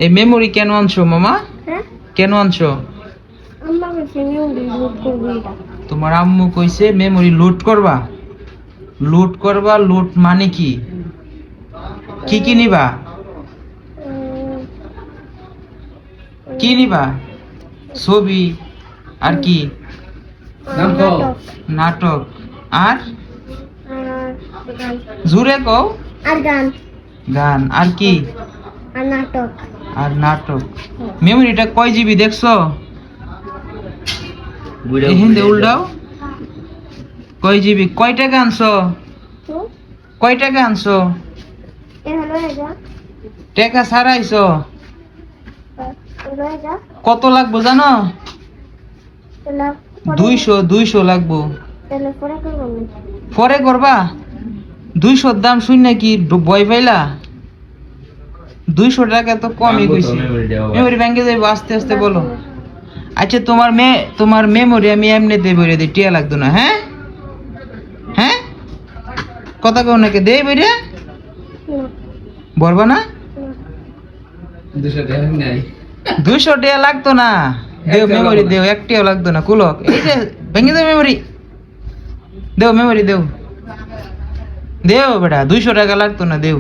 এই মেমোরি কেন আনছো মামা? হ্যাঁ কেন আনছো? আম্মা কইছে মেমোরি লুট করবো এটা। তোমার আম্মু কইছে মেমোরি লুট করবা। লুট করবা, লুট মানে কি? কি কি নিবা? উম, কি নিবা? ছবি আর কি? নাটক নাটক আর আর গান জুড়ে কও। আর গান গান আর কি? আর নাটক। আর নাটক। মেমোরিটা কয় জিবি দেখছো? হিন্দে উল্টাও। কয় জিবি? কয় টাকা আনছো? তো কয় টাকা আনছো? এ হলো এটা টাকা ছাড়াইছো? হলো এটা কত লাগবো জানো? তাহলে 200 লাগবো। তাহলে পরে করবো না। পরে করবা? 200 দাম শুন নাকি ভয় পাইলা? 200 টাকা তো কমই কইছি। মেমোরি ব্যাংকে যাইবো, আস্তে আস্তে বলো। আচ্ছা তোমার মেমোরি আমি এমনিতে বইরে দিই, টিয়া লাগতো না। হ্যাঁ হ্যাঁ, কথা কও নাকি দেই বইরে? না, বলবা না? না। 200 টাকা লাগতো না। দেও মেমোরি দেও, একটিও লাগতো না। কুলক এই যে ভেঙে দেও মেমোরি। দেও মেমোরি দেও, দেও বেটা, 200 টাকা লাগতো না, দেও।